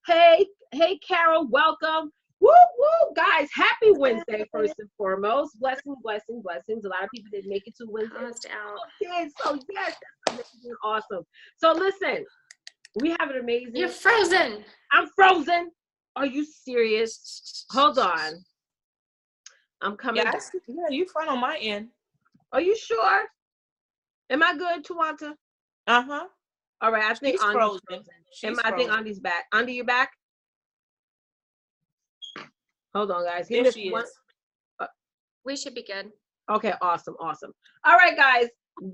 Hey, Carol, welcome. Woo, woo, guys, happy Wednesday, first and foremost. Blessings. A lot of people didn't make it to Wednesday. Paused out. So yes, that's amazing, awesome. So listen, we have an amazing. You're frozen. I'm frozen. Are you serious? Hold on. I'm coming back. Yeah, you front on my end. Are you sure? Am I good, Tawanta? Uh-huh. All right, I think She's Andi's frozen. I think Andi's back. Andi, you back? Hold on, guys. There she is. We should be good. Okay, awesome. All right, guys.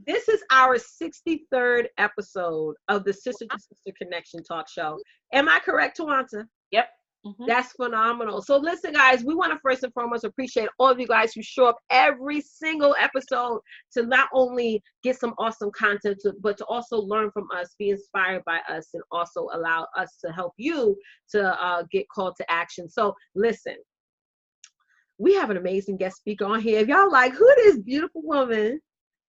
This is our 63rd episode of the Sister to Sister Connection Talk Show. Am I correct, Tawanta? Yep. Mm-hmm. That's phenomenal. So listen, guys, we want to first and foremost appreciate all of you guys who show up every single episode to not only get some awesome content, but to also learn from us, be inspired by us, and also allow us to help you to get called to action. So listen, we have an amazing guest speaker on here. If y'all like, who this beautiful woman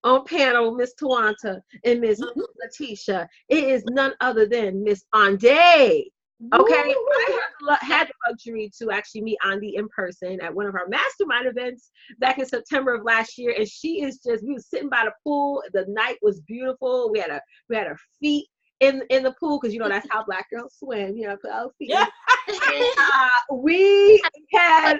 on panel, Miss Tawanta and Miss Letitia, it is none other than Miss Andi. Okay, I had the luxury to actually meet Andi in person at one of our mastermind events back in September of last year, and she is we were sitting by the pool. The night was beautiful. We had our feet in the pool because that's how Black girls swim. Put our feet. Yeah. We had.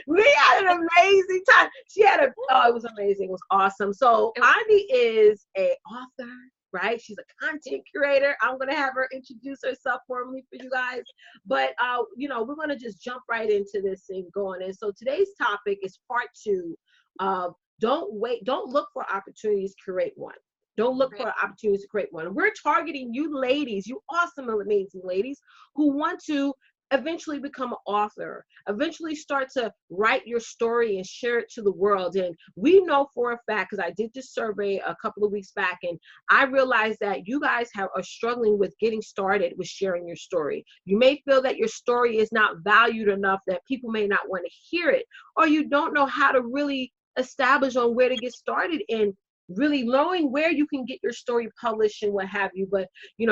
We had an amazing time. It was amazing. It was awesome. So Andi is an author, right? She's a content curator. I'm going to have her introduce herself formally for you guys. But, we're going to just jump right into this and go on in. So today's topic is part 2 of don't look for opportunities, create one. Don't look for opportunities to create one. We're targeting you ladies, you awesome, amazing ladies who want to eventually become an author, eventually start to write your story and share it to the world. And we know for a fact, because I did this survey a couple of weeks back, and I realized that you guys are struggling with getting started with sharing your story. You may feel that your story is not valued enough, that people may not want to hear it, or you don't know how to really establish on where to get started in really knowing where you can get your story published and what have you. But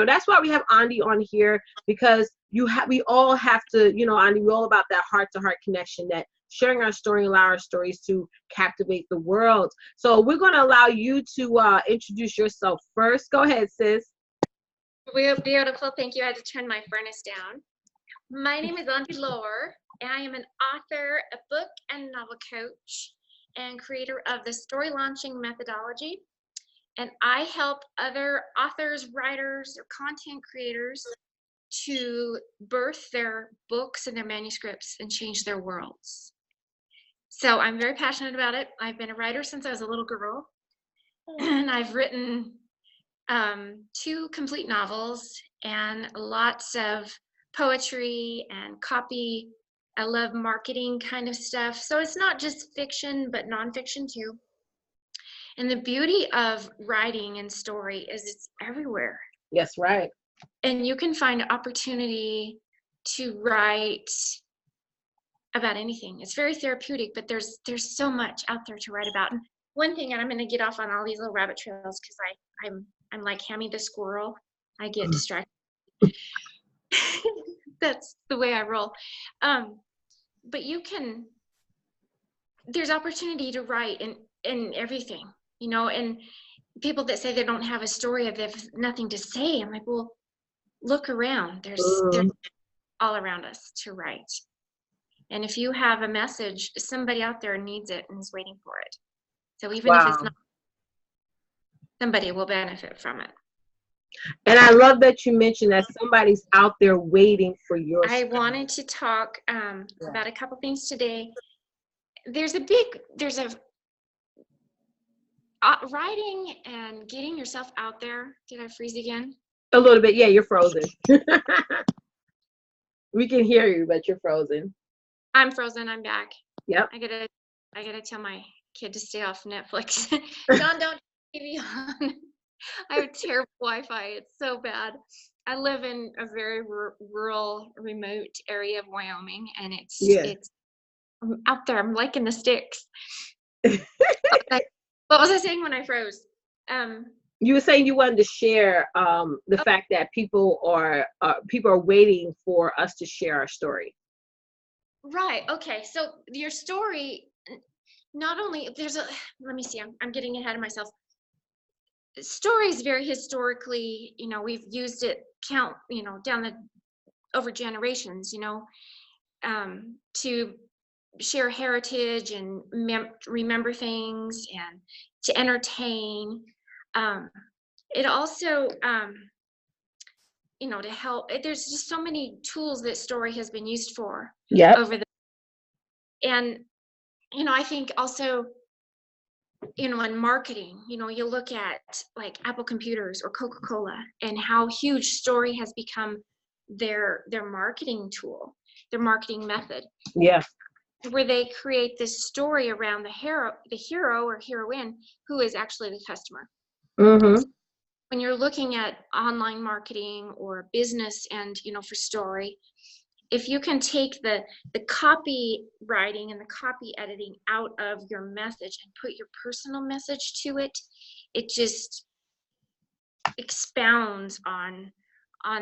that's why we have Andi on here, because we all have to, Andi, we're all about that heart-to-heart connection, that sharing our story, allow our stories to captivate the world. So we're going to allow you to introduce yourself first. Go ahead, sis. We're beautiful. Thank you. I had to turn my furnace down. My name is Andi Lohr, and I am an author, a book and novel coach, and creator of the story launching methodology. And I help other authors, writers, or content creators to birth their books and their manuscripts and change their worlds. So I'm very passionate about it. I've been a writer since I was a little girl, and I've written 2 complete novels and lots of poetry and copy. I love marketing kind of stuff. So it's not just fiction, but nonfiction too. And the beauty of writing and story is it's everywhere. Yes, right. And you can find opportunity to write about anything. It's very therapeutic, but there's so much out there to write about. And one thing, and I'm going to get off on all these little rabbit trails because I'm like Hammy the squirrel. I get distracted. That's the way I roll. But there's opportunity to write in everything, and people that say they don't have a story, they have nothing to say. I'm like, well, look around. There's all around us to write. And if you have a message, somebody out there needs it and is waiting for it. So even if it's not, somebody will benefit from it. And I love that you mentioned that somebody's out there waiting for your story. I wanted to talk about a couple things today. Writing and getting yourself out there. Did I freeze again? A little bit. Yeah, you're frozen. We can hear you, but you're frozen. I'm frozen. I'm back. Yep. I gotta tell my kid to stay off Netflix. John, don't TV on. I have terrible Wi-Fi. It's so bad. I live in a very rural, remote area of Wyoming, and it's I'm out there. I'm like in the sticks. What was I saying when I froze? You were saying you wanted to share the fact that people are waiting for us to share our story. Right. Okay. So your story, not only let me see, I'm getting ahead of myself. Story is very historically, we've used it over generations, to share heritage and remember things and to entertain. It also, to help. There's just so many tools that story has been used for over the, and I think also, in marketing, you look at like Apple Computers or Coca-Cola and how huge story has become their marketing tool, their marketing method. Yeah. Where they create this story around the hero or heroine who is actually the customer. Mm-hmm. When you're looking at online marketing or business and, for story, if you can take the copy writing and the copy editing out of your message and put your personal message to it, it just expounds on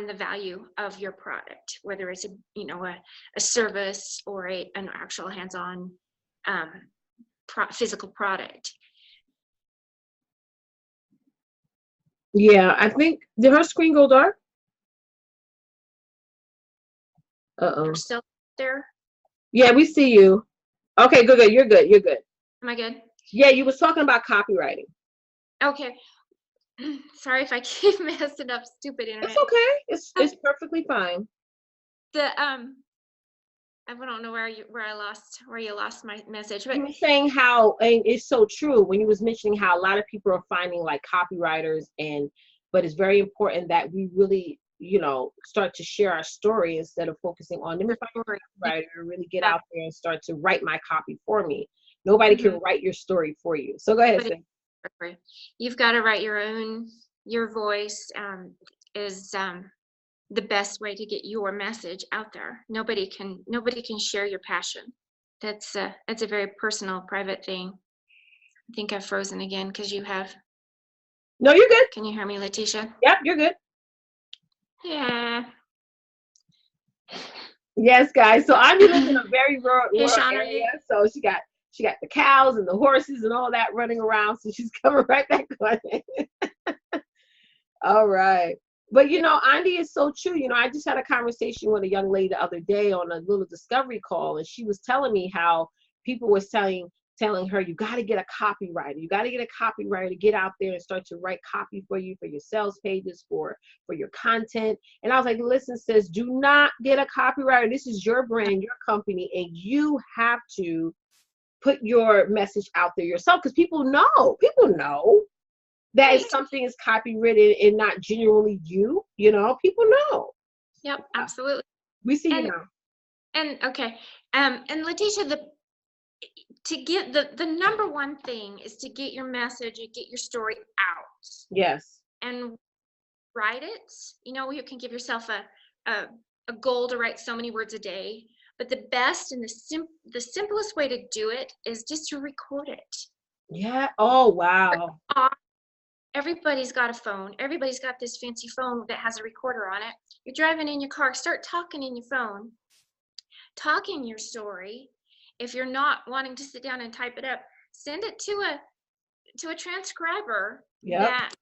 the value of your product, whether it's a service or an actual hands-on physical product. Yeah, I think, did her screen go dark? You're still there? Yeah, we see you. Okay, good. You're good. Am I good? Yeah, you was talking about copywriting. Okay. Sorry if I keep messing up stupid internet. It's okay. It's perfectly fine. I don't know where you lost my message, but you were saying how, and it's so true when you was mentioning how a lot of people are finding like copywriters, but it's very important that we really start to share our story instead of focusing on them. If I'm a copywriter, really get out there and start to write my copy for me. Nobody can write your story for you. So go ahead. You've got to write your voice is the best way to get your message out there. Nobody can share your passion. That's a very personal, private thing. I think I've frozen again because you have. No, you're good. Can you hear me, Letitia? Yep, you're good. Yeah. Yes, guys. So I'm live in a very rural Sean, area. So she got the cows and the horses and all that running around. So she's coming right back on it. All right. But Andi is so true. I just had a conversation with a young lady the other day on a little discovery call, and she was telling me how people was telling her, you got to get a copywriter. You got to get a copywriter to get out there and start to write copy for you, for your sales pages, for your content. And I was like, listen, sis, do not get a copywriter. This is your brand, your company, and you have to put your message out there yourself, because people know that if something is copywritten and not genuinely you, people know. Yep, absolutely. We see you now. And okay, and Letitia, to get the number one thing is to get your message and get your story out. Yes. And write it. You can give yourself a goal to write so many words a day, but the best and the simplest way to do it is just to record it. Yeah. Oh, wow. Everybody's got a phone. Everybody's got this fancy phone that has a recorder on it. You're driving in your car, start talking in your phone, talking your story. If you're not wanting to sit down and type it up, send it to a transcriber that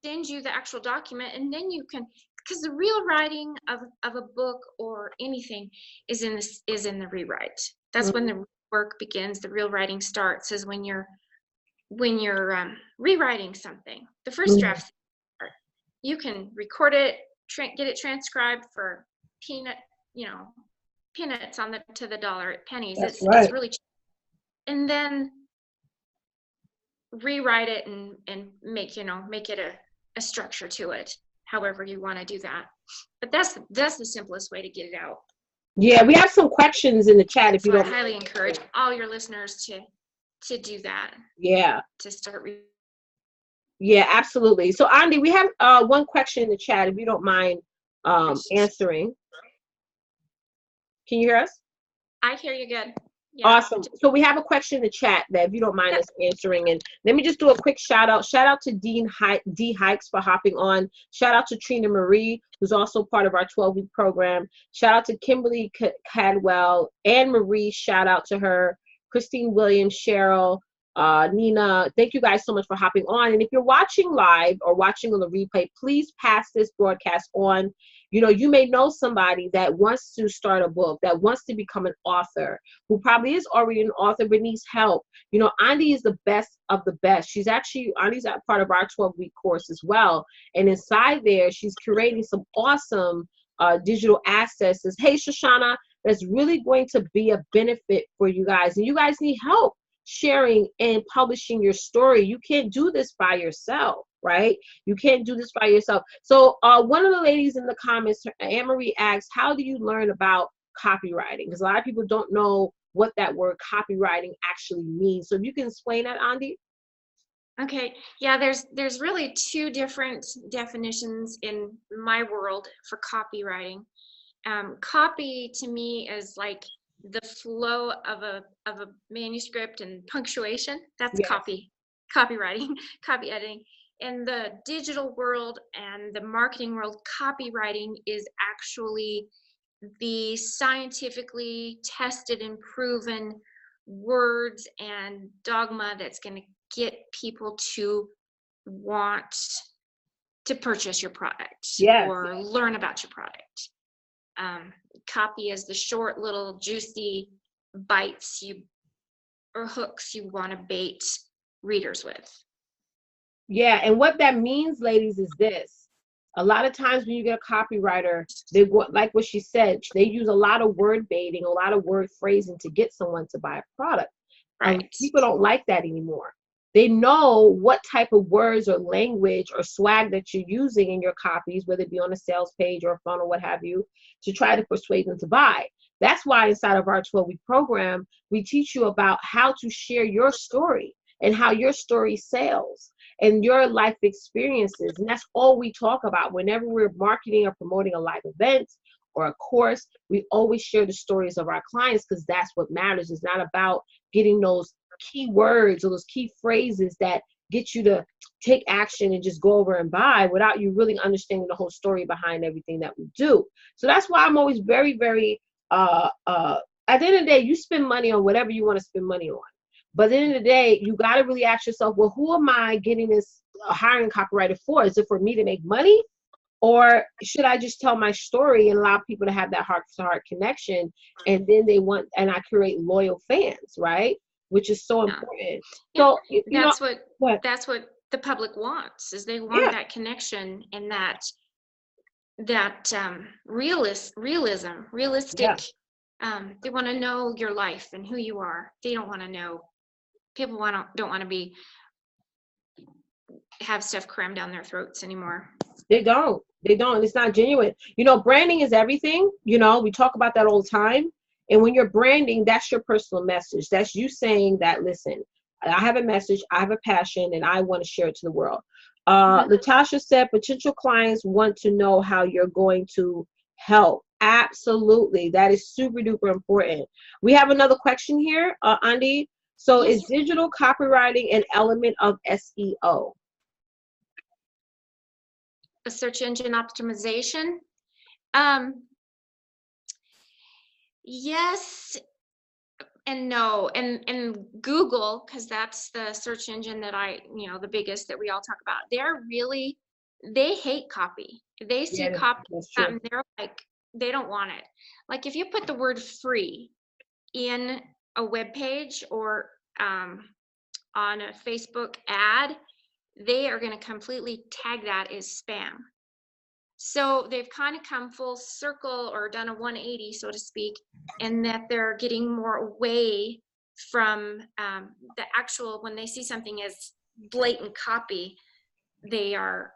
sends you the actual document, and then you can, because the real writing of a book or anything is in the rewrite. That's when the work begins. The real writing starts is when you're rewriting something. The first draft, you can record it, get it transcribed for peanuts to the dollar, pennies. That's right. It's really cheap. And then rewrite it and make it a structure to it, however you want to do that. But that's the simplest way to get it out. Yeah, we have some questions in the chat if you don't. I highly encourage all your listeners to do that. Yeah. To start. Yeah, absolutely. So Andi, we have one question in the chat if you don't mind answering. Can you hear us? I hear you good. Yeah. Awesome. So we have a question in the chat that if you don't mind us answering, and let me just do a quick shout out. Shout out to D Hikes for hopping on. Shout out to Trina Marie, who's also part of our 12-week program. Shout out to Kimberly Cadwell, Anne Marie. Shout out to her. Christine Williams, Cheryl, Nina. Thank you guys so much for hopping on. And if you're watching live or watching on the replay, please pass this broadcast on. You know, you may know somebody that wants to start a book, that wants to become an author, who probably is already an author but needs help. You know, Andi is the best of the best. Andi's a part of our 12-week course as well. And inside there, she's curating some awesome digital assets. Hey, Shoshana, that's really going to be a benefit for you guys. And you guys need help sharing and publishing your story. You can't do this by yourself, right? You can't do this by yourself. So one of the ladies in the comments, Anne-Marie asks, how do you learn about copywriting? Because a lot of people don't know what that word copywriting actually means. So if you can explain that, Andi? Okay, yeah, there's really two different definitions in my world for copywriting. Copy to me is like the flow of a manuscript and punctuation. That's Yes. copywriting, copy editing. In the digital world and the marketing world, copywriting is actually the scientifically tested and proven words and dogma that's going to get people to want to purchase your product or learn about your product. Copy is the short little juicy bites or hooks you want to bait readers with. Yeah, and what that means, ladies, is this. A lot of times when you get a copywriter, they go, like what she said, they use a lot of word baiting, a lot of word phrasing to get someone to buy a product. Right. People don't like that anymore. They know what type of words or language or swag that you're using in your copies, whether it be on a sales page or a funnel, what have you, to try to persuade them to buy. That's why inside of our 12-week program, we teach you about how to share your story and how your story sells and your life experiences. And that's all we talk about whenever we're marketing or promoting a live event or a course. We always share the stories of our clients because that's what matters. It's not about getting those key words or those key phrases that get you to take action and just go over and buy without you really understanding the whole story behind everything that we do. So that's why I'm always very, very, at the end of the day, you spend money on whatever you want to spend money on. But at the end of the day, you got to really ask yourself, well, who am I getting this hiring copywriter for? Is it for me to make money? Or should I just tell my story and allow people to have that heart-to-heart connection, and then and I create loyal fans, right? Which is so important. So that's what the public wants, is they want that connection and that realistic. They want to know your life and who you are. They don't want to know. People don't want to have stuff crammed down their throats anymore. They don't. It's not genuine. You know, branding is everything. You know, we talk about that all the time. And when you're branding, that's your personal message. That's you saying that, listen, I have a message, I have a passion, and I want to share it to the world. Latasha said, potential clients want to know how you're going to help. Absolutely. That is super duper important. We have another question here, Andi. So is digital copywriting an element of SEO? A search engine optimization? Yes and no. And Google, because that's the search engine that the biggest that we all talk about, they hate copy. They see copy, and they're like, they don't want it. Like if you put the word free in a web page or on a Facebook ad, they are going to completely tag that as spam. So they've kind of come full circle or done a 180, so to speak, and that they're getting more away from the actual, when they see something as blatant copy, they're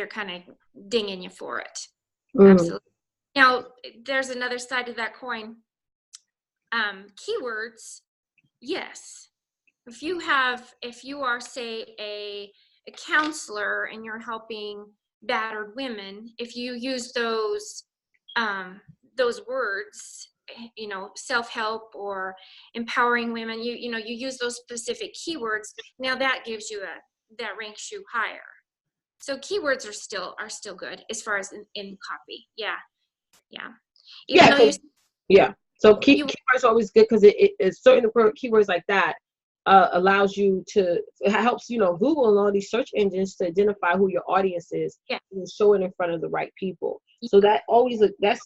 kind of dinging you for it. Absolutely. Now, there's another side to that coin. Keywords, yes. If you are, say, a counselor and you're helping battered women, if you use those words self-help or empowering women, you use those specific keywords. Now that gives you that ranks you higher. So keywords are still good as far as in copy. Yeah. Even though So keywords are always good because it certain keywords like that allows you to, it helps Google and all these search engines to identify who your audience is and show it in front of the right people. So that always that's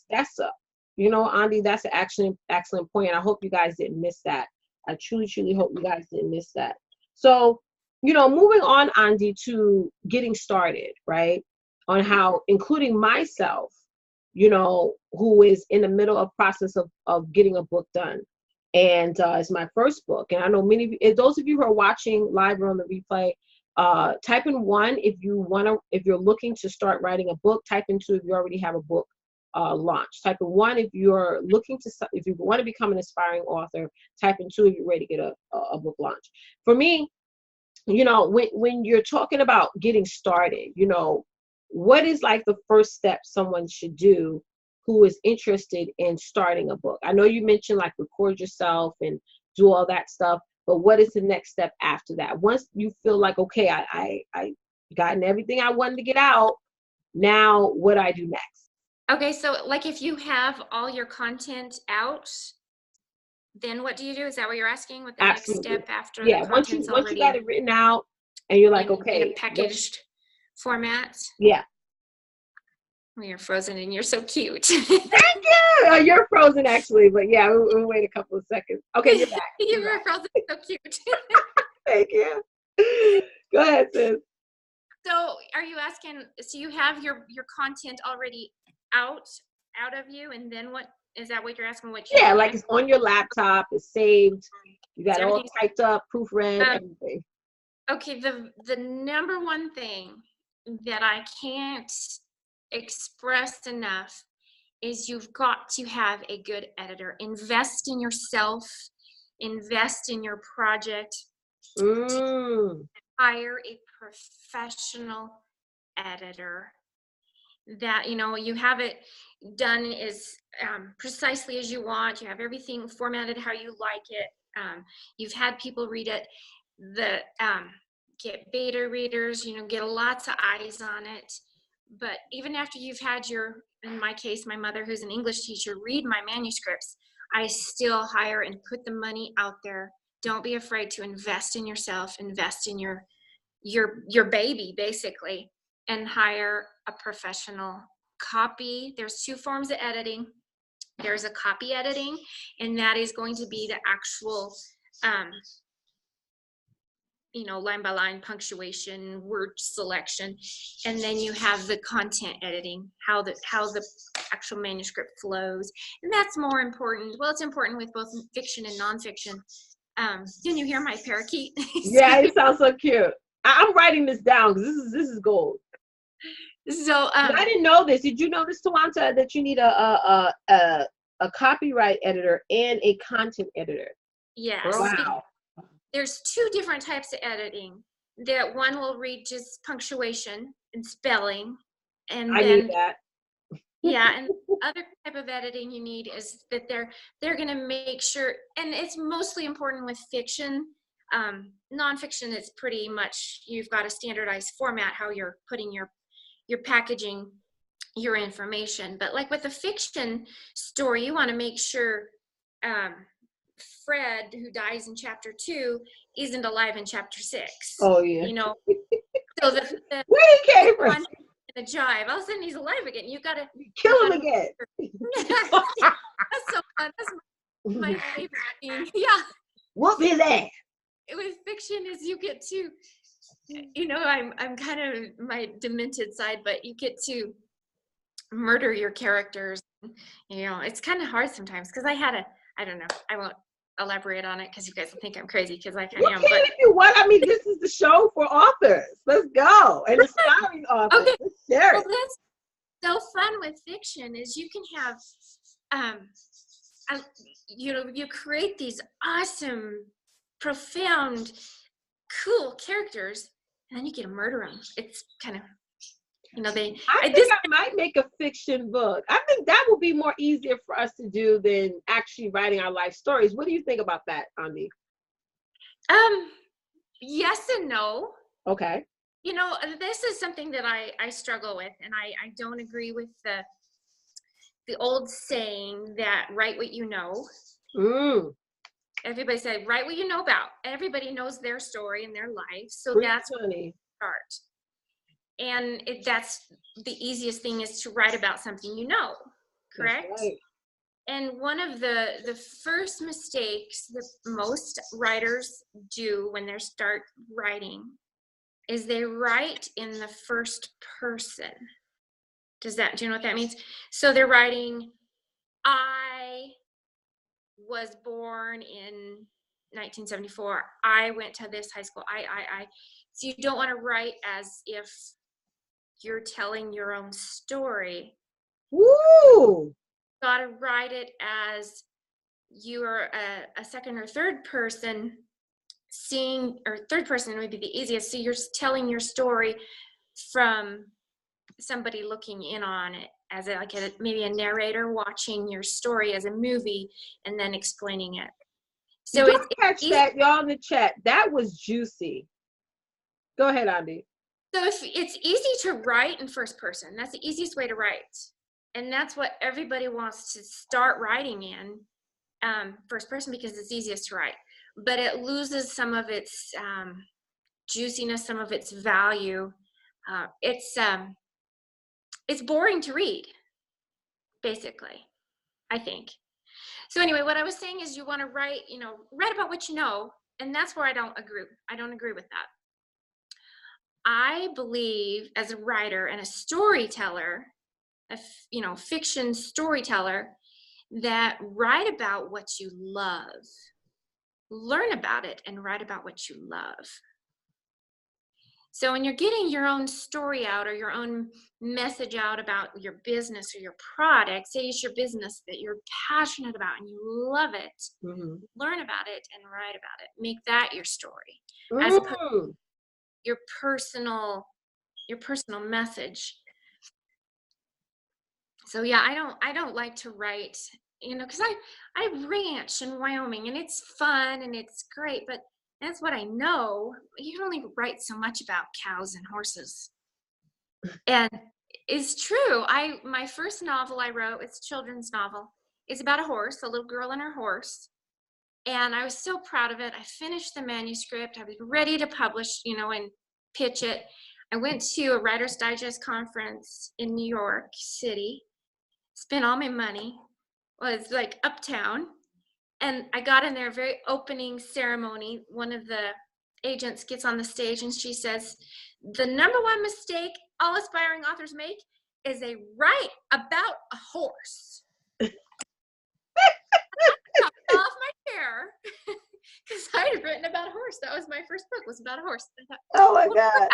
Andi, that's an excellent point. And I hope you guys didn't miss that. I truly hope you guys didn't miss that. So moving on, Andi, to getting started, right? On how, including myself, who is in the middle of process of getting a book done. And it's my first book. And I know many of you, those of you who are watching live or on the replay, type in 1 if you're looking to start writing a book. Type in 2 if you already have a book launched. Type in 1 if you want to become an aspiring author. Type in 2 if you're ready to get a book launch. For me, when you're talking about getting started, what is like the first step someone should do who is interested in starting a book? I know you mentioned like record yourself and do all that stuff, but what is the next step after that? Once you feel like, okay, I gotten everything I wanted to get out, now what do I do next? Okay, so like if you have all your content out, then what do you do? Is that what you're asking? What the Absolutely. Next step after the content's once you got it written out and you're like, okay. In a packaged format? Yeah. Well, you're frozen and you're so cute. Thank you. You're frozen actually, but yeah, we'll wait a couple of seconds. Okay, you're back. You were frozen, so cute. Thank you. Go ahead, sis. So are you asking, so you have your content already out of you, and then what, is that what you're asking? Like it's on your laptop, it's saved, you got it all typed up, proofread, everything. Okay, the number one thing that I can't express enough is you've got to have a good editor. Invest in yourself, invest in your project. Hire a professional editor that you have it done is precisely as you want. You have everything formatted how you like it. You've had people read it. Get beta readers, get lots of eyes on it. But even after you've had in my case, my mother, who's an English teacher, read my manuscripts, I still hire and put the money out there. Don't be afraid to invest in yourself, invest in your baby, basically, and hire a professional copy. There's 2 forms of editing. There's a copy editing, and that is going to be the actual line by line punctuation, word selection, and then you have the content editing, how the actual manuscript flows, and that's more important. Well, it's important with both fiction and nonfiction. Can you hear my parakeet? Yeah, it sounds so cute. I'm writing this down because this is gold. So I didn't know this. Did you know this, Tawanta, that you need a copyright editor and a content editor? Yes. Wow. There's 2 different types of editing. That one will read just punctuation and spelling, and I need that. Yeah, and other type of editing you need is that they're going to make sure, and it's mostly important with fiction. Nonfiction is pretty much, you've got a standardized format how you're putting your packaging your information. But like with a fiction story, you want to make sure Fred, who dies in chapter 2, isn't alive in chapter 6. Oh yeah. So the where he came from? In a jive, all of a sudden he's alive again. You gotta kill him again. That's so fun. That's my favorite thing. Yeah. Whoop his ass. With fiction is you get to, I'm kind of my demented side, but you get to murder your characters. It's kind of hard sometimes because I don't know. I won't elaborate on it because you guys will think I'm crazy because I kind of am. But if you want, this is the show for authors. Let's go. And aspiring authors. Okay. Let's share it. Well, that's so fun with fiction is you can have, you create these awesome, profound, cool characters, and then you get to murder them. It's kind of I think I might make a fiction book. I think that would be more easier for us to do than actually writing our life stories. What do you think about that, Andi? Yes and no. Okay. This is something that I struggle with, and I don't agree with the old saying that write what you know. Everybody said write what you know about. Everybody knows their story and their life, so that's funny. Start. And that's the easiest thing is to write about something you know, correct? That's right. And one of the first mistakes that most writers do when they start writing is they write in the first person. Do you know what that means? So they're writing, I was born in 1974. I went to this high school. I. So you don't want to write as if you're telling your own story. Woo! Got to write it as you are a second or third person seeing, or third person would be the easiest. So you're telling your story from somebody looking in on it as maybe a narrator watching your story as a movie and then explaining it. So Don't catch that, y'all in the chat. That was juicy. Go ahead, Andi. So if it's easy to write in first person, that's the easiest way to write. And that's what everybody wants to start writing in first person because it's easiest to write. But it loses some of its juiciness, some of its value. It's boring to read, basically, I think. So anyway, what I was saying is you want to write about what you know, and that's where I don't agree. I don't agree with that. I believe as a writer and a storyteller, a fiction storyteller, that write about what you love, learn about it, and write about what you love. So when you're getting your own story out or your own message out about your business or your product, say it's your business that you're passionate about and you love it, learn about it and write about it. Make that your story, as opposed to your personal message. So yeah, I don't like to write, because I ranch in Wyoming and it's fun and it's great, but that's what I know. You can only write so much about cows and horses. And it's true. My first novel I wrote, it's a children's novel. It's about a horse, a little girl and her horse. And I was so proud of it. I finished the manuscript. I was ready to publish, and pitch it. I went to a Writer's Digest conference in New York City, spent all my money. Well, it's like uptown. And I got in there, very opening ceremony. One of the agents gets on the stage and she says, the number one mistake all aspiring authors make is they write about a horse. I fell off my chair because I had written about a horse. That was my first book, was about a horse. I thought, oh my God.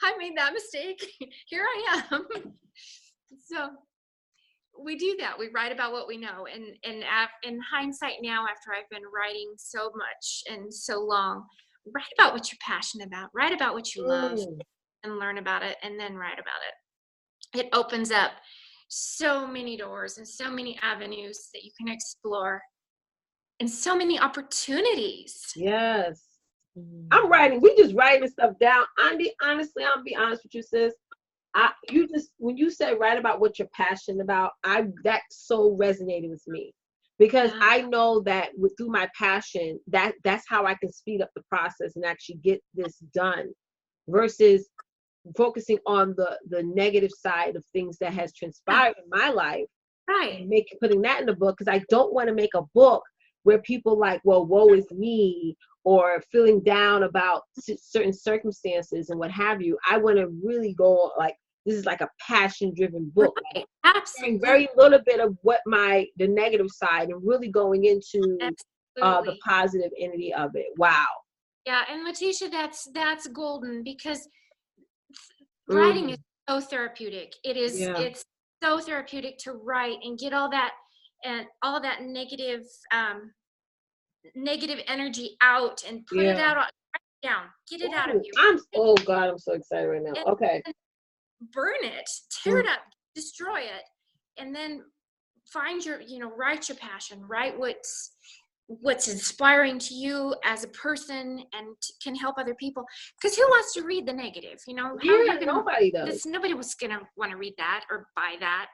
I made that mistake. Here I am. So we do that. We write about what we know. And in hindsight now, after I've been writing so much and so long, write about what you're passionate about. Write about what you love and learn about it and then write about it. It opens up so many doors and so many avenues that you can explore and so many opportunities. Yes. I'm writing. We just writing stuff down. Andi, honestly, I'll be honest with you, sis. When you said write about what you're passionate about, that so resonated with me because I know that through my passion, that's how I can speed up the process and actually get this done versus focusing on the negative side of things that has transpired in my life. Right. Putting that in the book because I don't want to make a book where people like, well, woe is me, or feeling down about certain circumstances and what have you. I want to really go like, this is like a passion-driven book. Right. Absolutely. Very little bit of what the negative side and really going into the positive entity of it. Wow. Yeah, and Letitia, that's golden because writing is so therapeutic. It is. Yeah. It's so therapeutic to write and get all that negative energy out and put it out down. Get it out of you. Oh God, I'm so excited right now. Okay. burn it, tear it up, destroy it, and then find your, write your passion, write what's inspiring to you as a person and can help other people. Because who wants to read the negative? How Yeah, you're gonna, nobody does. nobody was gonna want to read that or buy that.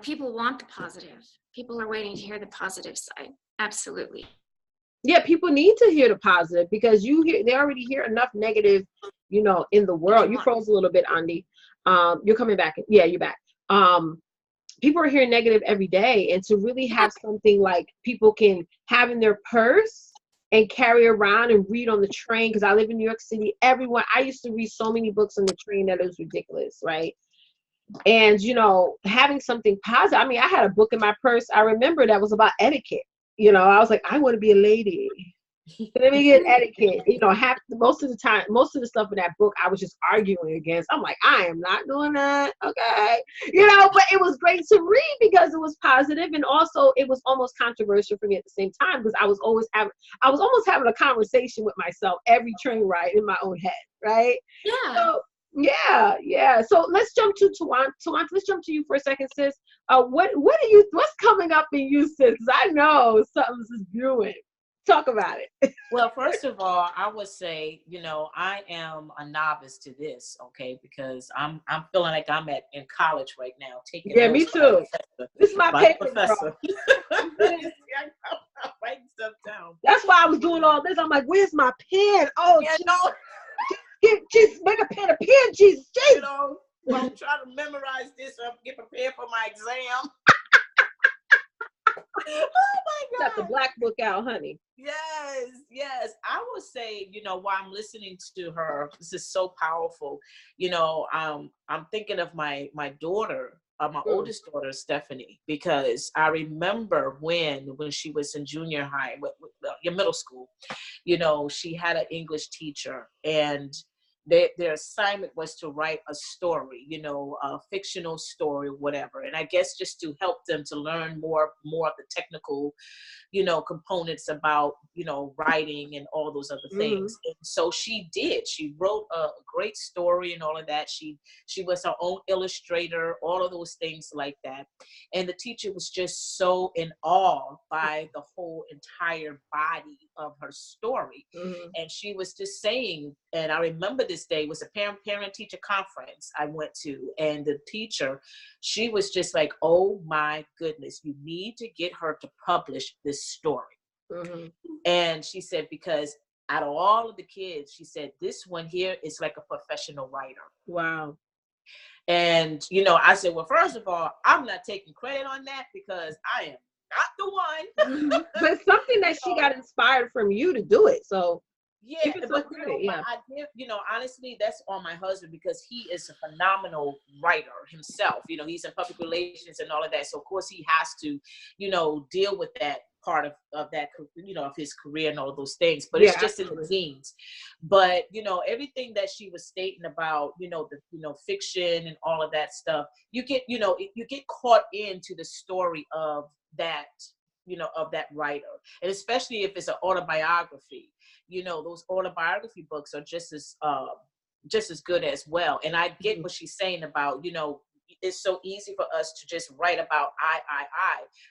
People want the positive. People are waiting to hear the positive side. Absolutely. Yeah, people need to hear the positive because they already hear enough negative, in the world. You froze a little bit, Andy. You're coming back. Yeah, you're back. People are hearing negative every day, and to really have something like people can have in their purse and carry around and read on the train, because I live in New York City. I used to read so many books on the train that it was ridiculous, right? And having something positive. I mean, I had a book in my purse, I remember, that was about etiquette. I was like, I want to be a lady. Let me get etiquette. Most of the stuff in that book, I was just arguing against. I'm like, I am not doing that. Okay. But it was great to read because it was positive, and also it was almost controversial for me at the same time, because I was almost having a conversation with myself every train ride in my own head. Right. Yeah. So, yeah. So let's jump to Tawanda. Let's jump to you for a second, sis. What's coming up in you, sis? Because I know something's brewing. Talk about it. Well, first of all, I would say, I am a novice to this, okay, because I'm feeling like I'm in college right now, taking Yeah, me notes too. This is my paper, professor. I'm writing stuff down. That's why I was doing all this. I'm like, where's my pen? Oh, Jesus, make a pen, Jesus. Well, I'm trying to memorize this or get prepared for my exam. Oh my God. Got the black book out, honey. Yes. I would say, while I'm listening to her, this is so powerful. I'm thinking of my daughter, my oldest daughter, Stephanie, because I remember when she was in junior high, middle school, she had an English teacher, and their assignment was to write a story, a fictional story, whatever. And I guess just to help them to learn more of the technical, components about, writing and all those other things. And so she wrote a great story and all of that. She was her own illustrator, all of those things like that. And the teacher was just so in awe by the whole entire body of her story. And she was just saying, and I remember this day, it was a parent teacher conference I went to, and the teacher, she was just like, oh my goodness, you need to get her to publish this story. And she said, because out of all of the kids, she said, this one here is like a professional writer. Wow. And, I said, well, first of all, I'm not taking credit on that because I am not the one. But it's something that she got inspired from you to do it. So yeah, but I give, honestly, that's on my husband, because he is a phenomenal writer himself. He's in public relations and all of that. So of course he has to, deal with that part of that, of his career and all of those things. But it's just in the genes. But everything that she was stating about, the fiction and all of that stuff, you get caught into the story of that, of that writer, and especially if it's an autobiography. Those autobiography books are just as good as well. And I get what she's saying about, it's so easy for us to just write about I,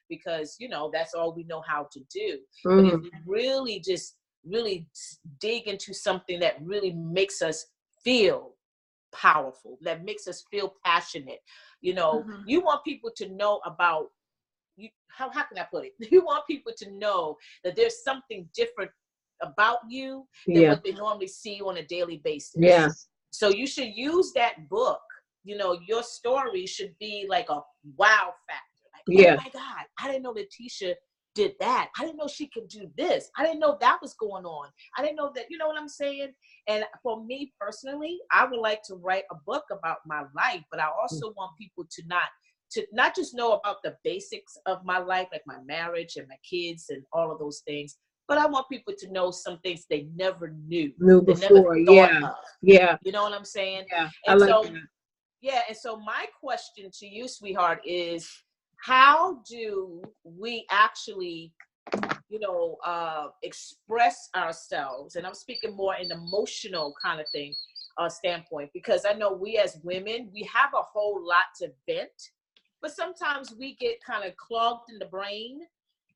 because, that's all we know how to do. But if we really dig into something that really makes us feel powerful, that makes us feel passionate, you want people to know about you. How can I put it? You want people to know that there's something different about you than what they normally see on a daily basis. Yeah. So you should use that book. Your story should be like a wow factor. Like, oh my God, I didn't know Letitia did that. I didn't know she could do this. I didn't know that was going on. I didn't know that, you know what I'm saying? And for me personally, I would like to write a book about my life, but I also want people to not just know about the basics of my life, like my marriage and my kids and all of those things, but I want people to know some things they never knew before. Yeah. You know what I'm saying? Yeah. And and so my question to you, sweetheart, is how do we actually, express ourselves? And I'm speaking more in emotional kind of thing. standpoint, because I know we as women, we have a whole lot to vent, but sometimes we get kind of clogged in the brain,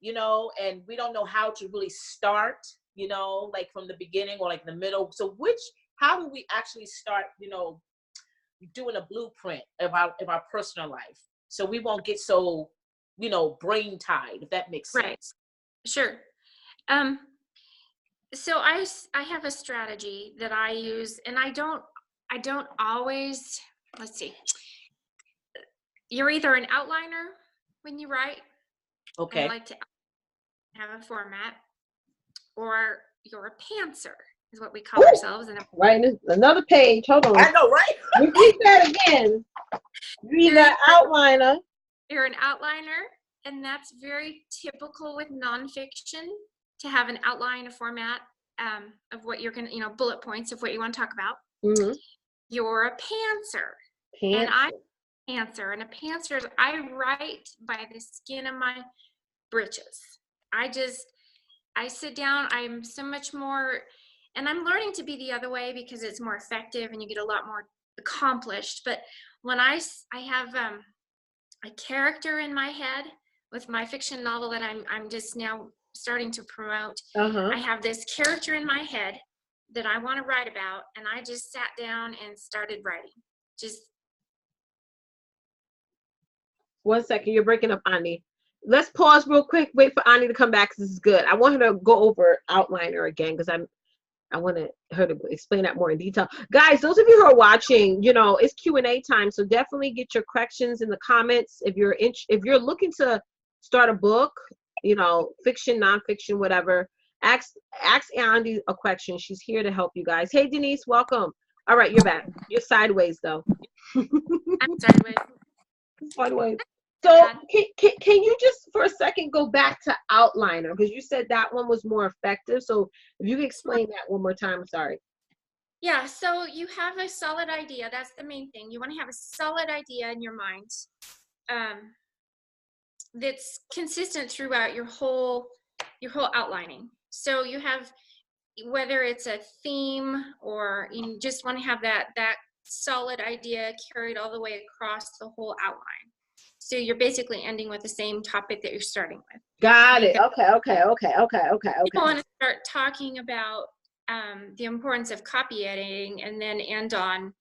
you know, and we don't know how to really start, you know, like from the beginning or like the middle. So how do we actually start, you know, doing a blueprint of our personal life so we won't get so, you know, brain tied, if that makes sense? Right. Sure. So I have a strategy that I use, and I don't always, let's see. You're either an outliner when you write, Okay. and like to have a format, or you're a pantser is what we call ourselves. And right, another page. Hold on. I know, right? Repeat that again. You're either outliner. You're an outliner, and that's very typical with nonfiction, to have an outline, a format of what you're gonna, you know, bullet points of what you want to talk about. Mm-hmm. You're a pantser. And I'm a pantser, and a pantser is, I write by the skin of my britches. I sit down, I'm so much more, and I'm learning to be the other way because it's more effective and you get a lot more accomplished. But when I have a character in my head with my fiction novel that I'm just now starting to promote, I have this character in my head that I want to write about, and I just sat down and started writing. Just 1 second, you're breaking up, Ani. Let's pause real quick. Wait for Ani to come back, because this is good. I want her to go over outliner again, because I want her to explain that more in detail. Guys, those of you who are watching, you know, it's Q&A time, so definitely get your questions in the comments. If you're looking to start a book, you know, fiction, nonfiction, whatever, ask Andy a question. She's here to help you guys. Hey, Denise, welcome. All right, you're back. You're sideways, though. I'm sideways. Sideways. So can you just for a second go back to outliner, because you said that one was more effective. So if you could explain that one more time, sorry. Yeah, so you have a solid idea. That's the main thing. You want to have a solid idea in your mind that's consistent throughout your whole outlining. So you have, whether it's a theme or you just want to have that solid idea carried all the way across the whole outline. So you're basically ending with the same topic that you're starting with. Got it. Okay. People want to start talking about the importance of copy editing and then end on,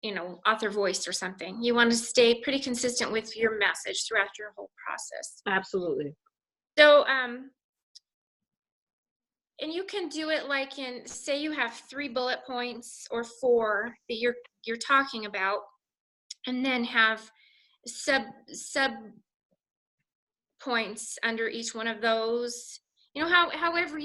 you know, author voice or something. You want to stay pretty consistent with your message throughout your whole process. Absolutely. So, and you can do it like in, say you have 3 bullet points or 4 that you're talking about, and then have sub points under each one of those. You know, however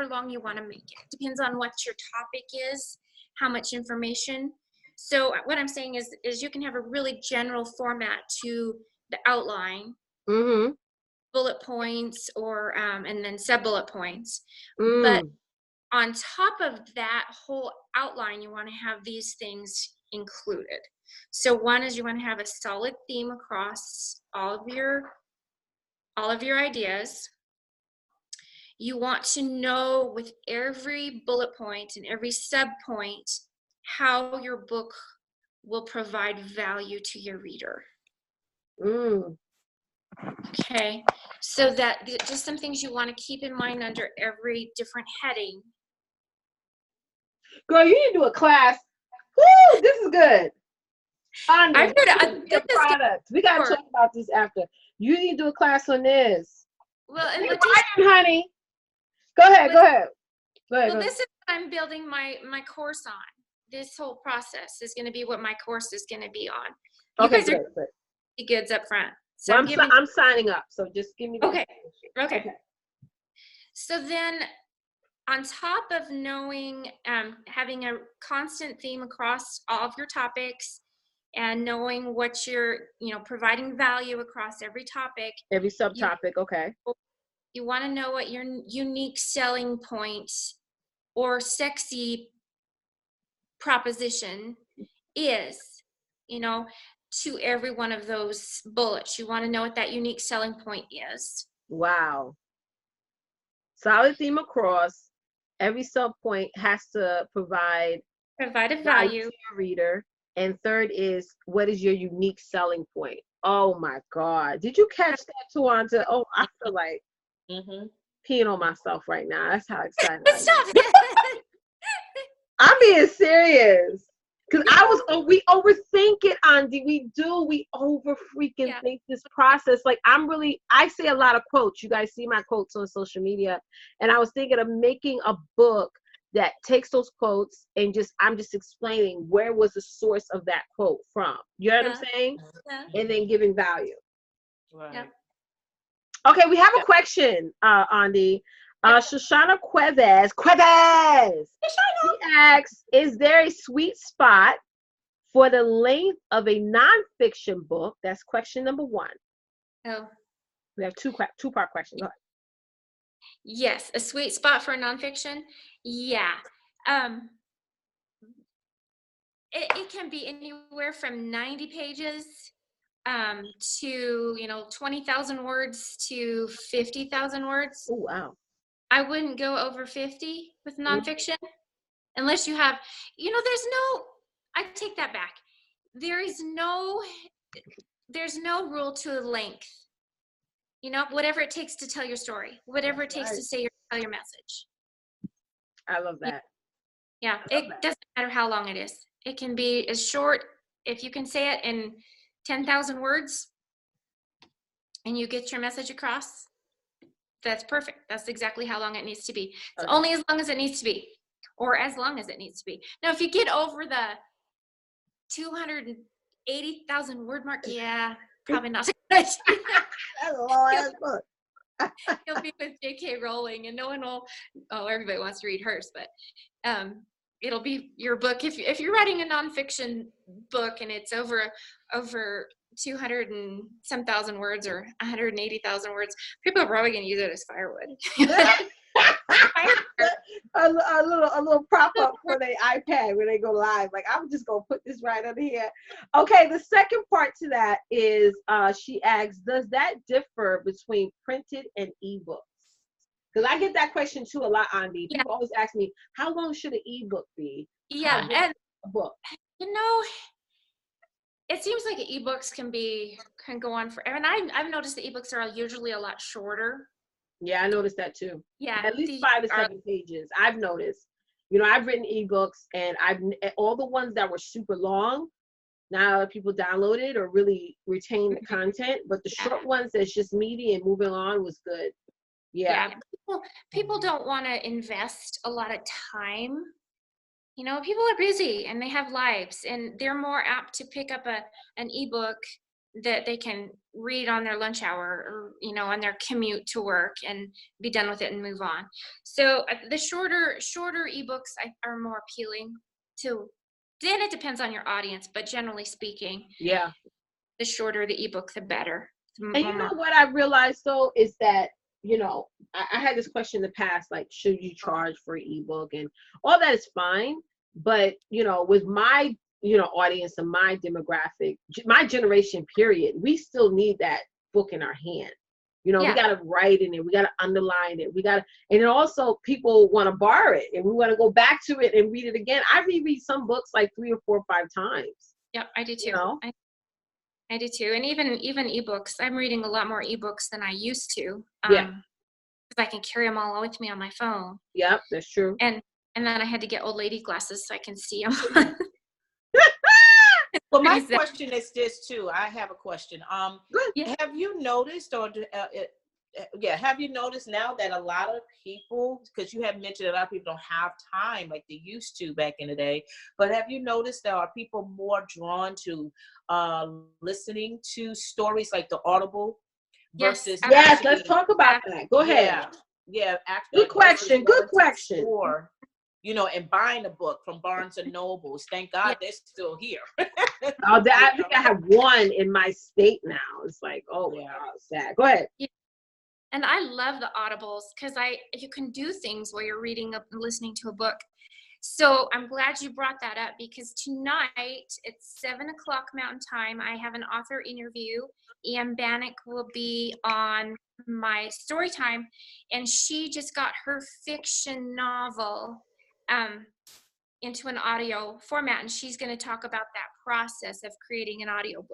long you want to make it. Depends on what your topic is, how much information. So what I'm saying is you can have a really general format to the outline, bullet points, or and then sub bullet points. But on top of that whole outline, you want to have these things included. So one is you want to have a solid theme across all of your ideas. You want to know with every bullet point and every sub point how your book will provide value to your reader. Okay, so that just some things you want to keep in mind under every different heading. Girl, you need to do a class. Woo, this is good. I've heard your product. We gotta talk about this after. You need to do a class on this. Well, and honey. Go ahead. Well, this is what I'm building my course on. This whole process is going to be what my course is going to be on. You guys are goods up front. So well, I'm signing up. So just give me the Okay. So then, on top of knowing, having a constant theme across all of your topics, and knowing what you're, you know, providing value across every topic, every subtopic, you want to know what your unique selling point or sexy proposition is, you know, to every one of those bullets. You want to know what that unique selling point is. Wow. Solid theme across, Every sub point has to provide Provide a value value. to your reader. And third is, what is your unique selling point? Oh my God. Did you catch that, Tawanda? Oh, I feel like Mm-hmm. peeing on myself right now. That's how excited I am. Stop it. I'm being serious. Cause we overthink it, Andy. We do. We over freaking Yeah. think this process. Like I say a lot of quotes. You guys see my quotes on social media, and I was thinking of making a book that takes those quotes and I'm just explaining where was the source of that quote from. You know what I'm saying? Yeah. And then giving value. Right. Yeah. Okay, we have a question, Andy. Shoshana Cuevas. She asks, is there a sweet spot for the length of a nonfiction book? That's question number one. Oh, We have two-part question. Go ahead. yes, a sweet spot for nonfiction. Yeah. It can be anywhere from 90 pages to 20,000 words to 50,000 words. Oh, wow. I wouldn't go over 50 with nonfiction unless you have, I take that back. There's no rule to length. Whatever it takes to tell your story, whatever it takes to tell your message. I love that. Yeah, it doesn't matter how long it is. It can be as short, if you can say it in 10,000 words and you get your message across, that's perfect. That's exactly how long it needs to be. It's only as long as it needs to be, or as long as it needs to be. Now, if you get over the 280,000 word mark, yeah, probably not. That's a long book. You'll be with J.K. Rowling, and no one will. Oh, everybody wants to read hers, but it'll be your book. If you're writing a nonfiction book and it's over 200 and some thousand words or 180,000 words, people are probably going to use it as firewood. a little prop up for their iPad when they go live. Like, I'm just gonna put this right under here. Okay, the second part to that is she asks, does that differ between printed and ebooks? Because I get that question too a lot, Andy. People always ask me, how long should an ebook be? Yeah, and a book. It seems like ebooks can go on forever. And I've noticed the ebooks are usually a lot shorter. Yeah, I noticed that too. Yeah, at least 5 to 7 pages. I've noticed. I've written ebooks, and all the ones that were super long, now people download it or really retain the content. But the short ones that's just meaty and moving on was good. Yeah. People don't want to invest a lot of time. People are busy and they have lives, and they're more apt to pick up an ebook that they can read on their lunch hour or on their commute to work and be done with it and move on. So the shorter ebooks are more appealing to. Then it depends on your audience, but generally speaking, the shorter the ebook, the better. And you know what I realized though is that I had this question in the past, like, should you charge for an ebook? And all that is fine, but with my audience and my demographic, my generation period, we still need that book in our hand. We got to write in it, we got to underline it, and then also people want to borrow it and we want to go back to it and read it again. I reread some books like 3 or 4 or 5 times. Yeah, I do too. I do too. And even ebooks, I'm reading a lot more ebooks than I used to. Because I can carry them all with me on my phone. Yep, that's true. And then I had to get old lady glasses so I can see them. Well, my question is this too. I have a question. Have you noticed, have you noticed now that a lot of people, because you have mentioned a lot of people don't have time like they used to back in the day, but have you noticed there are people more drawn to listening to stories like the Audible versus yes, let's talk about that. Go ahead. Actually, good question. Or and buying a book from Barnes and Nobles. Thank God they're still here. I think I have one in my state now. It's like, oh wow, sad. Go ahead. And I love the Audibles because you can do things while you're reading listening to a book. So I'm glad you brought that up, because tonight at 7 o'clock Mountain Time, I have an author interview. Ian Bannock will be on my story time, and she just got her fiction novel into an audio format, and she's going to talk about that process of creating an audiobook.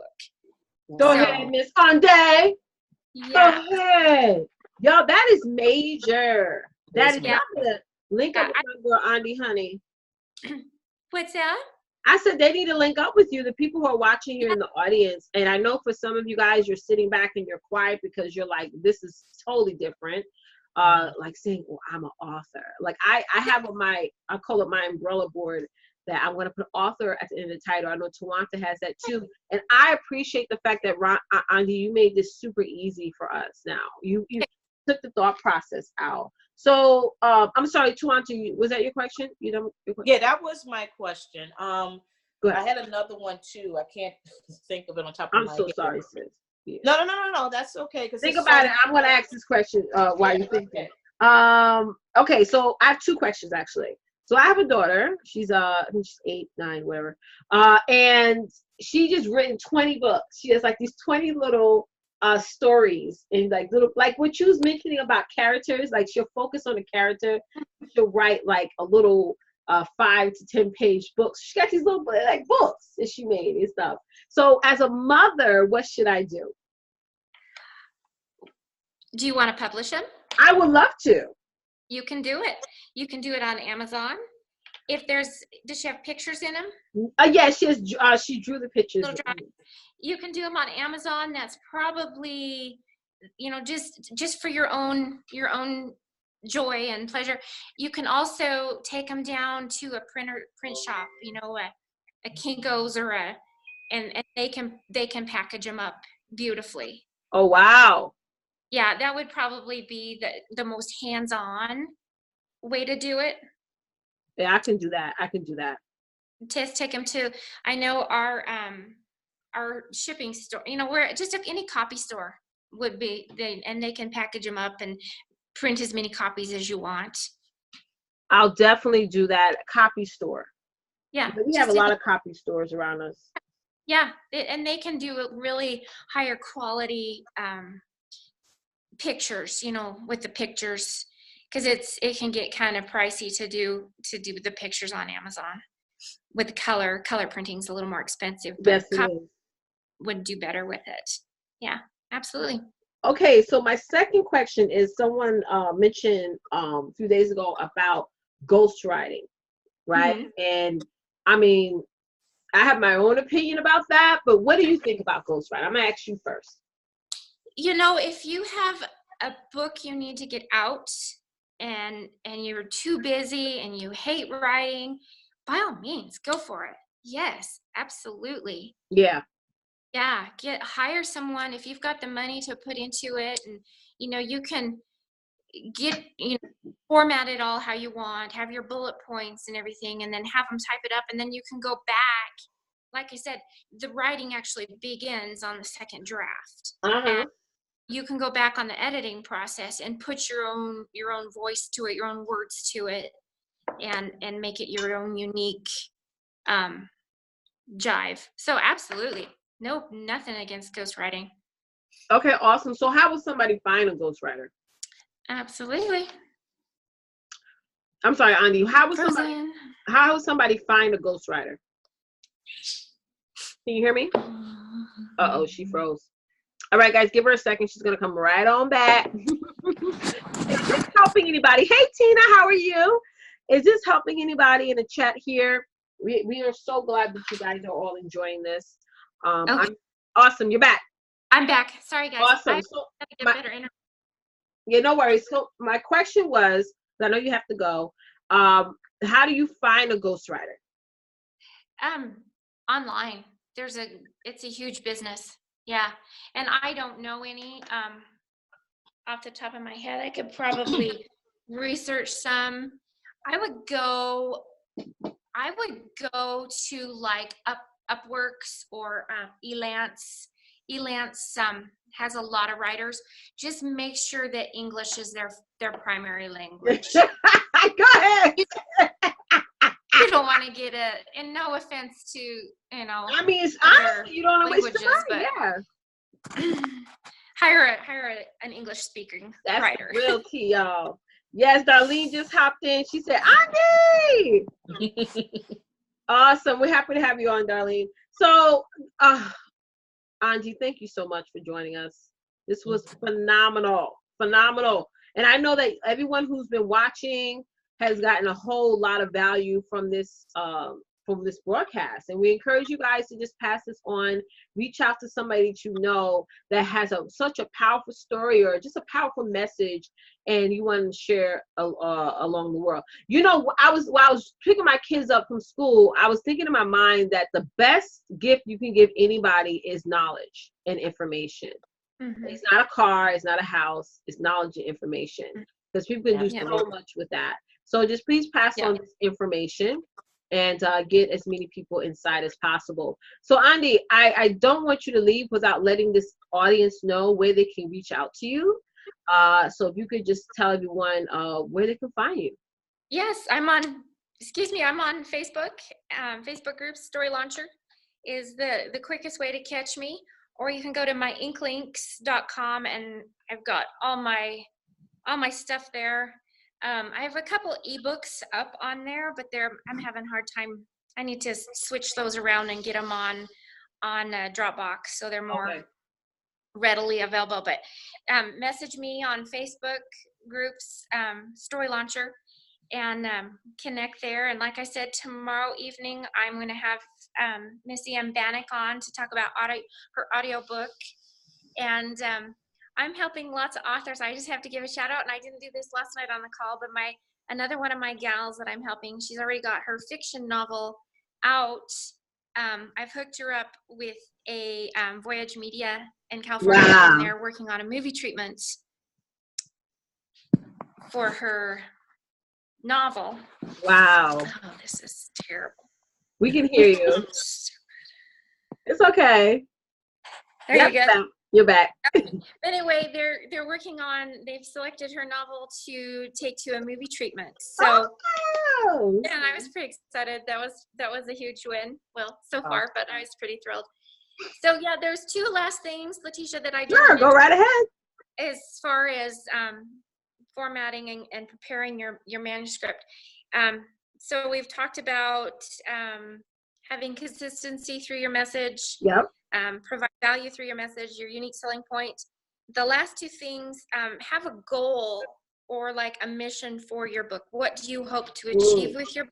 Go So- ahead, Miss Conde. Yeah. Go ahead. Yo, that is major. That is, Yeah. I'm gonna link up with my girl, Andy Honey. What's that? I said they need to link up with you, the people who are watching here in the audience. And I know for some of you guys, you're sitting back and you're quiet because you're like, this is totally different. Like saying, oh, I'm an author. Like I have I call it my umbrella board, that I'm going to put author at the end of the title. I know Tawanta has that too. And I appreciate the fact that Andy, you made this super easy for us now. You took the thought process out. So I'm sorry, Tawanta, was that your question? You done with your question? Yeah, that was my question. Go ahead. I had another one too. I can't think of it on top of I'm my so head. sorry, sis. Yeah. No. That's okay. Think about it. I'm going to ask this question while you think that. Okay, so I have two questions actually. So I have a daughter. She's I think she's 8, 9, whatever. And she just written 20 books. She has like these 20 little stories, and like little, like what you was mentioning about characters. Like she'll focus on a character. She'll write like a little 5 to 10 page books. She got these little like books that she made and stuff. So as a mother, what should I do? Do you want to publish them? I would love to. You can do it. You can do it on Amazon. Does she have pictures in them? Yeah, she drew the pictures. Little drawing. You can do them on Amazon. That's probably, just for your own joy and pleasure. You can also take them down to a print shop, a Kinko's or and they can package them up beautifully. Oh, wow. Yeah, that would probably be the most hands-on way to do it. Yeah, I can do that. Just take them to, I know our shipping store, where just any copy store would be, and they can package them up and print as many copies as you want. I'll definitely do that. Copy store. Yeah. We have a lot of copy stores around us. Yeah, and they can do really higher quality pictures, with the pictures, because it can get kind of pricey to do the pictures on Amazon. With color printing's a little more expensive, but Yes, it is. Would do better with it. Yeah, absolutely. Okay, so my second question is, someone mentioned a few days ago about ghostwriting, right? Mm-hmm. And I mean, I have my own opinion about that, but what do you think about ghostwriting? I'm gonna ask you first. If you have a book you need to get out and you're too busy and you hate writing, by all means, go for it. Yes, absolutely. Yeah. Yeah, hire someone if you've got the money to put into it, and you can get format it all how you want, have your bullet points and everything, and then have them type it up, and then you can go back. Like I said, the writing actually begins on the second draft. And you can go back on the editing process and put your own voice to it, your own words to it, and make it your own unique jive. So absolutely. Nope, nothing against ghostwriting. Okay, awesome. So how would somebody find a ghostwriter? Absolutely. I'm sorry, Andy. How would somebody find a ghostwriter? Can you hear me? Uh-oh, she froze. All right, guys, give her a second. She's going to come right on back. Is this helping anybody? Hey, Tina, how are you? Is this helping anybody in the chat here? We are so glad that you guys are all enjoying this. Okay. Awesome. You're back. I'm back. Sorry, guys. Awesome. Yeah, no worries. So my question was, I know you have to go. How do you find a ghostwriter? Online. It's a huge business. Yeah. And I don't know any off the top of my head. I could probably research some. I would go to like Upworks or Elance. Elance has a lot of writers. Just make sure that English is their primary language. Go ahead. don't want to get it. And no offense to, you know, I mean, it's other honestly, you don't want to waste your languages, money. but Yeah. hire an English speaking That's writer. real tea, y'all. Yes, Darlene just hopped in. She said, Andy! Awesome. We're happy to have you on, Darlene. So, Angie, thank you so much for joining us. This was phenomenal. Phenomenal. And I know that everyone who's been watching has gotten a whole lot of value from this broadcast. And we encourage you guys to just pass this on, reach out to somebody that you know that has such a powerful story or just a powerful message, and you want to share along the world. You know, while I was picking my kids up from school, I was thinking in my mind that the best gift you can give anybody is knowledge and information. Mm-hmm. It's not a car, it's not a house, it's knowledge and information, because people can do so much with that. So just please pass on this information and get as many people inside as possible. So Andy, I don't want you to leave without letting this audience know where they can reach out to you. So if you could just tell everyone where they can find you. Yes, I'm on Facebook. Facebook group Story Launcher is the quickest way to catch me. Or you can go to myinklinks.com, and I've got all my stuff there. I have a couple ebooks up on there, but I'm having a hard time. I need to switch those around and get them on Dropbox so they're more readily available. But message me on Facebook groups, Story Launcher, and connect there. And like I said, tomorrow evening I'm going to have Missy M. Bannock on to talk about her audio book. And I'm helping lots of authors. I just have to give a shout out, and I didn't do this last night on the call, but another one of my gals that I'm helping, she's already got her fiction novel out. I've hooked her up with a Voyage Media in California, and they're working on a movie treatment for her novel. Wow. Oh, this is terrible. We can hear you. It's okay. There you go. You're back. Anyway, they've selected her novel to take to a movie treatment. So yeah, I was pretty excited. That was a huge win. Well, so far, but I was pretty thrilled. So yeah, there's two last things, Letitia, that I do. Sure, go right ahead. As far as formatting and preparing your manuscript. So we've talked about having consistency through your message. Yep. Provide value through your message, your unique selling point. The last two things, have a goal or like a mission for your book. What do you hope to achieve with your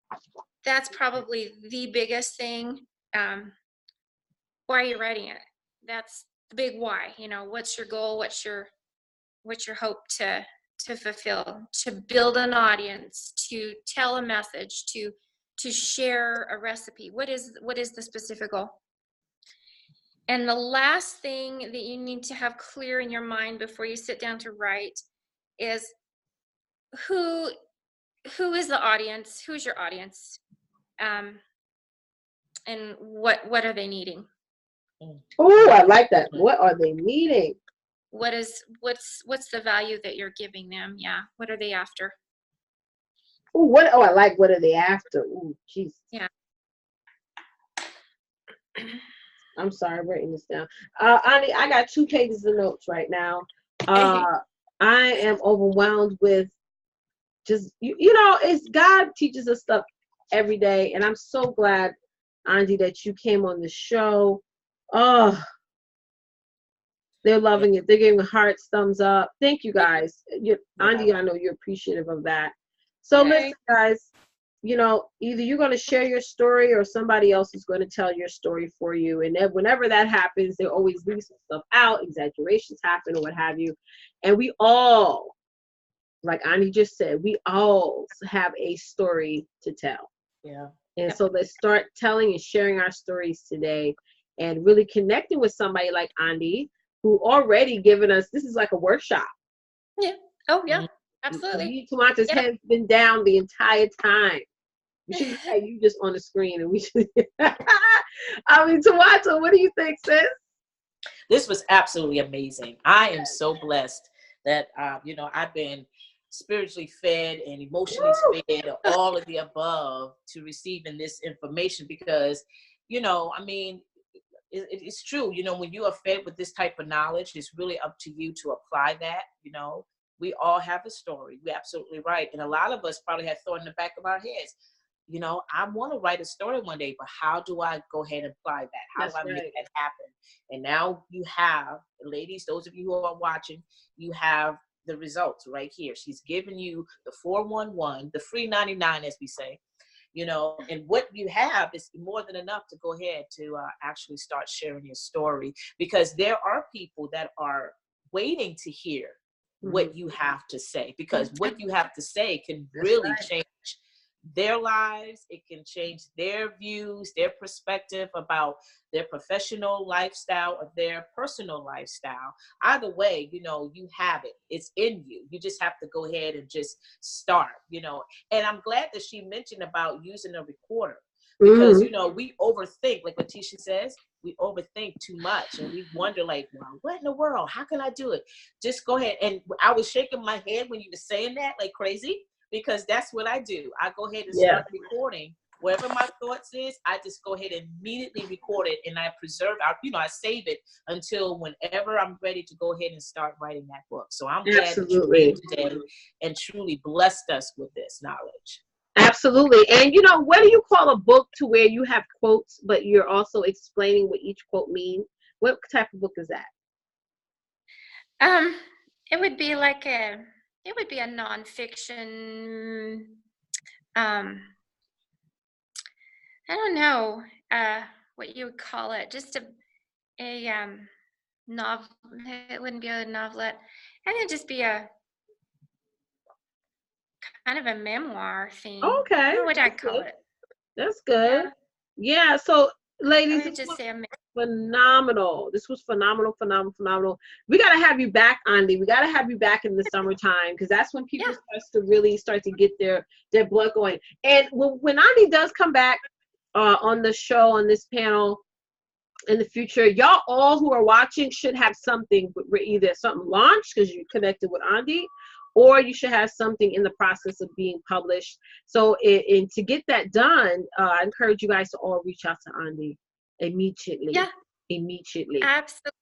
book? That's probably the biggest thing. Why are you writing it? That's the big why. You know, what's your goal? What's your hope to fulfill? To build an audience, to tell a message, to share a recipe. What is the specific goal? And the last thing that you need to have clear in your mind before you sit down to write is who is the audience? Who's your audience? And what are they needing? Oh, I like that. What are they needing? What's the value that you're giving them? Yeah. What are they after? Oh, I like what are they after? Oh, jeez. Yeah. I'm sorry, I'm writing this down. Ani, I got 2 pages of notes right now. I am overwhelmed with just, you know, it's God teaches us stuff every day. And I'm so glad, Angie, that you came on the show. Oh, they're loving it. They're giving hearts, thumbs up. Thank you, guys. Angie, I know you're appreciative of that. So listen, guys, you know, either you're going to share your story or somebody else is going to tell your story for you. And then whenever that happens, they always leave some stuff out, exaggerations happen or what have you. And we all, like Ani just said, we all have a story to tell. Yeah. And so let's start telling and sharing our stories today and really connecting with somebody like Andy, who already given us, this is like a workshop. Yeah. Oh, yeah. Absolutely. Tawanta's head's been down the entire time. We should have you just on the screen, and we should. I mean, Tawanta, what do you think, sis? This was absolutely amazing. I am so blessed that you know, I've been spiritually fed and emotionally fed, all of the above, to receiving this information. Because, you know, I mean, it's true. You know, when you are fed with this type of knowledge, it's really up to you to apply that. You know, we all have a story. You're absolutely right. And a lot of us probably had thought in the back of our heads, you know, I want to write a story one day, but how do I go ahead and apply that? How do I make that happen? And now you have, ladies, those of you who are watching, you have the results right here. She's giving you the 411, the free 99, as we say, you know, and what you have is more than enough to go ahead to actually start sharing your story, because there are people that are waiting to hear what you have to say, because what you have to say can really change their lives. It can change their views, their perspective about their professional lifestyle or their personal lifestyle. Either way, you know, you have it. It's in you. You just have to go ahead and just start, you know. And I'm glad that she mentioned about using a recorder, because, you know, we overthink, like Letitia says, we overthink too much, and we wonder, like, well, what in the world? How can I do it? Just go ahead. And I was shaking my head when you were saying that, like crazy, because that's what I do. I go ahead and start recording. Wherever my thoughts is, I just go ahead and immediately record it, and I preserve, I save it until whenever I'm ready to go ahead and start writing that book. So I'm glad that you came today and truly blessed us with this knowledge. Absolutely. And you know, what do you call a book to where you have quotes, but you're also explaining what each quote means? What type of book is that? It would be like a nonfiction, I don't know what you would call it. Just a novel. It wouldn't be a novelette. And it'd just be a kind of a memoir thing. Okay. I don't know what I'd call it. That's good. Yeah. So, ladies, I would just say phenomenal. This was phenomenal. We got to have you back, Andi. We got to have you back in the summertime, because that's when people start to get their blood going. And when Andi does come back on the show, on this panel in the future, y'all all who are watching should have something, either something launched because you connected with Andi, or you should have something in the process of being published. So, and to get that done, I encourage you guys to all reach out to Andi immediately. Yeah. Immediately. Absolutely.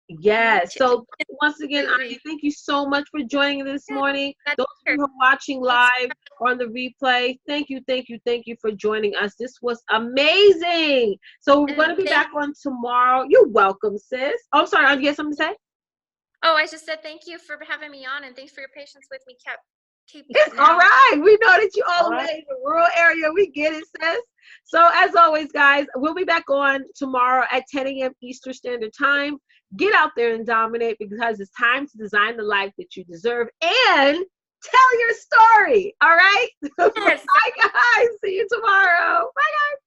Yes. So once again, Andi, thank you so much for joining this morning. Those of you who are watching live or on the replay, thank you for joining us. This was amazing. So we're going to be back on tomorrow. You're welcome, sis. Oh, I'm sorry. You have something to say? Oh, I just said thank you for having me on, and thanks for your patience with me. It's all right. We know that you all the way in the rural area. We get it, sis. So as always, guys, we'll be back on tomorrow at 10 a.m. Eastern Standard Time. Get out there and dominate, because it's time to design the life that you deserve and tell your story. All right? Yes. Bye, guys. See you tomorrow. Bye, guys.